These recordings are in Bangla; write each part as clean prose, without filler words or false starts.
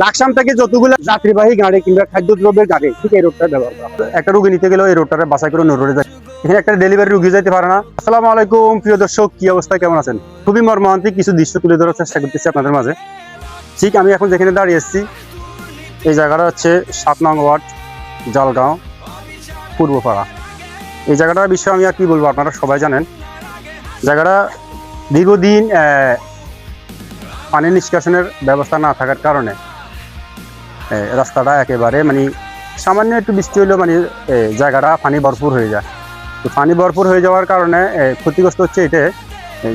লাকসাম থেকে যতগুলো যাত্রীবাহী গাড়ি কিংবা খাদ্যদ্রব্যের গাড়ি ঠিক এই রোডটা ব্যবহার করা হয়। একটা রোগী নিতে গেলেও এই রোডটা বাছাই করে অন্য রোডে যায়। এখানে একটা ডেলিভারি রোগী যেতে পারে না। আসসালামু আলাইকুম প্রিয় দর্শক, কি অবস্থা, কেমন আছেন? খুবই মর্মান্তিক কিছু দৃশ্য তুলে ধরার চেষ্টা করতেছি আপনাদের মাঝে। ঠিক আমি এখন যেখানে দাঁড়িয়ে এসেছি এই জায়গাটা হচ্ছে 7 নং ওয়ার্ড, জলগাঁও পূর্বপাড়া। এই জায়গাটার বিষয়ে আমি আর কি বলবো, আপনারা সবাই জানেন। জায়গাটা দীর্ঘদিন পানি নিষ্কাশনের ব্যবস্থা না থাকার কারণে রাস্তাটা একেবারে সামান্য একটু বৃষ্টি হলেও জায়গাটা পানি ভরপুর হয়ে যায়। তো পানি ভরপুর হয়ে যাওয়ার কারণে ক্ষতিগ্রস্ত হচ্ছে এটা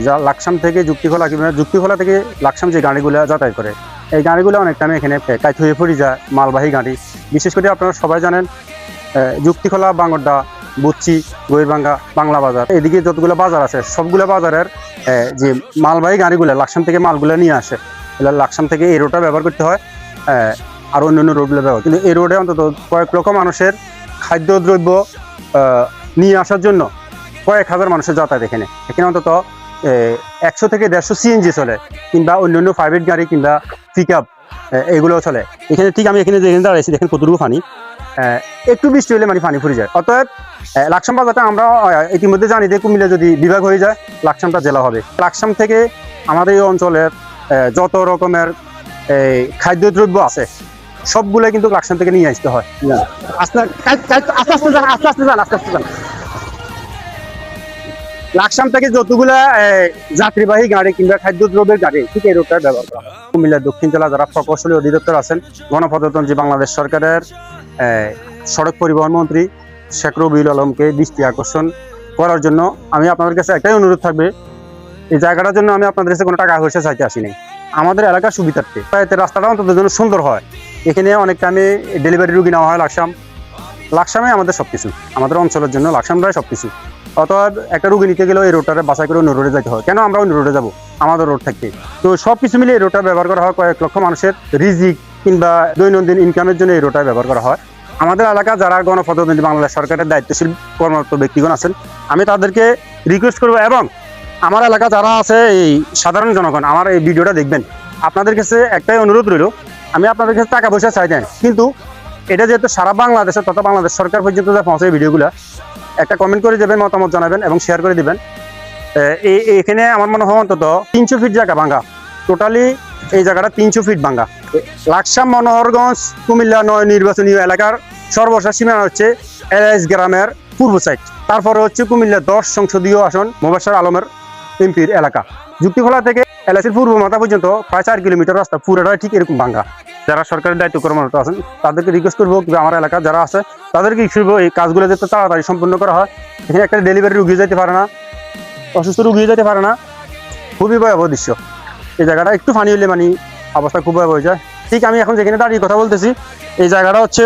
যা লাকসাম থেকে যুক্তিখোলা কিংবা যুক্তিখোলা থেকে লাকসাম যে গাড়িগুলো যাতায়াত করে, এই গাড়িগুলো অনেক টাইমে এখানে কাইট হয়ে পড়ে যায়। মালবাহী গাড়ি বিশেষ করে আপনারা সবাই জানেন যুক্তিখোলা, বাঙ্গরডা, বুচ্চি, গহিরভাঙ্গা, বাংলা বাজার, এদিকে যতগুলো বাজার আছে সবগুলো বাজারের যে মালবাহী গাড়িগুলো লাকসাম থেকে মালগুলো নিয়ে আসে, লাকসাম থেকে এই রোডটা ব্যবহার করতে হয়, আর অন্যান্য রোডগুলো ব্যবহার। কিন্তু এই রোডে অন্তত কয়েক লক্ষ মানুষের খাদ্যদ্রব্য নিয়ে আসার জন্য কয়েক হাজার মানুষের যাতায়াত। এখানে অন্তত 100 থেকে 150 সিএনজি চলে, কিংবা অন্যান্য প্রাইভেট গাড়ি কিংবা পিক আপ এগুলোও চলে। এখানে ঠিক আমি এখানে যেখানে দাঁড়াইছি দেখেন কতটুকু পানি, একটু বৃষ্টি হলে পানি ফুরে যায়। অতএব লাকসাম বাজারটা আমরা ইতিমধ্যে জানি যে কুমিল্লা যদি বিভাগ হয়ে যায় লাকসামটা জেলা হবে। লাকসাম থেকে আমাদের এই অঞ্চলের যত রকমের খাদ্যদ্রব্য আছে সবগুলো কিন্তু লাকসাম থেকে নিয়ে আসতে হয়। আস্তে আস্তে যান। লাকসাম থেকে যতগুলা যাত্রীবাহী গাড়ি কিংবা খাদ্যদ্রব্যের গাড়ি ঠিক এই রোডটা ব্যবহার করা। কুমিল্লার দক্ষিণ জেলা যারা প্রকৌশলী অধিদপ্তর আছেন, গণপ্রজাতন্ত্রী বাংলাদেশ সরকারের সড়ক পরিবহন মন্ত্রী শেখ রবিউল আলমকে দৃষ্টি আকর্ষণ করার জন্য আমি আপনাদের কাছে একটাই অনুরোধ থাকবে, এই জায়গাটার জন্য আমি আপনাদের কাছে কোনো টাকা পয়সা চাইতে আসিনি, আমাদের এলাকার সুবিধার্থে রাস্তাটা অন্তত যেন সুন্দর হয়। এখানে অনেক টাইমে ডেলিভারি রুগী নেওয়া হয় লাকসামে আমাদের সবকিছু, আমাদের অঞ্চলের জন্য লাকসামটাই সবকিছু। অতএব একটা রুগী নিতে গেলেও এই রোডটারে বাছাই করে অন্য রোডে যেতে হয়। কেন আমরা অন্য রোডে যাবো? আমাদের রোড থাকতে তো সবকিছু মিলে এই রোডটা ব্যবহার করা হয়। কয়েক লক্ষ মানুষের রিজিক কিংবা দৈনন্দিন ইনকামের জন্য এই রোডটা ব্যবহার করা হয়। আমাদের এলাকা যারা গণপ্রজাতন্ত্রী বাংলাদেশ সরকারের দায়িত্বশীল কর্মরত ব্যক্তিগণ আছেন, আমি তাদেরকে রিকোয়েস্ট করবো, এবং আমার এলাকা যারা আছে এই সাধারণ জনগণ আমার এই ভিডিওটা দেখবেন, আপনাদের কাছে একটাই অনুরোধ রইল, আমি আপনাদের কাছে টাকা পয়সা চাই না, কিন্তু এটা যেহেতু সারা বাংলাদেশে তথা বাংলাদেশ সরকার পর্যন্ত যা পৌঁছে ভিডিওগুলো, একটা কমেন্ট করে দেবেন, মতামত জানাবেন এবং শেয়ার করে দিবেন। এখানে আমার মনে হয় অন্তত 300 ফিট জায়গা ভাঙ্গা, টোটালি এই জায়গাটা 300 ফিট ভাঙ্গা। লাকসাম মনোহরগঞ্জ কুমিল্লা 9 নির্বাচনীয় এলাকার সর্বশেষ সীমানা হচ্ছে এলএস গ্রামের পূর্ব সাইড, তারপরে হচ্ছে কুমিল্লা 10 সংসদীয় আসন মোবাশ্বের আলমের এমপির এলাকা। যুক্তিখোলা থেকে এলএসির পূর্ব মাথা পর্যন্ত প্রায় 4 কিলোমিটার রাস্তা পুরোটাই ঠিক এরকম ভাঙ্গা। যারা সরকারের দায়িত্ব কর্মরত আছেন তাদেরকে রিকোয়েস্ট করবো, কিংবা আমার এলাকা যারা আছে তাদেরকে এই কাজগুলো যাতে তাড়াতাড়ি সম্পন্ন করা হয়। এখানে একটা ডেলিভারি রুগী যেতে পারে না, অসুস্থ রুগী যেতে পারে না, খুবই ভয়াবহ দৃশ্য। এই জায়গাটা একটু পানি হলে অবস্থা খুব ভয়াবহ হয়ে যায়। ঠিক আমি এখন যেখানে দাঁড়িয়ে কথা বলতেছি এই জায়গাটা হচ্ছে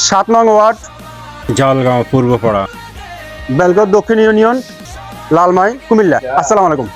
7 নং ওয়ার্ড, জলগাঁও পূর্বপাড়া, বেলগড় দক্ষিণ ইউনিয়ন, লালমাই, কুমিল্লা। আসসালামু আলাইকুম।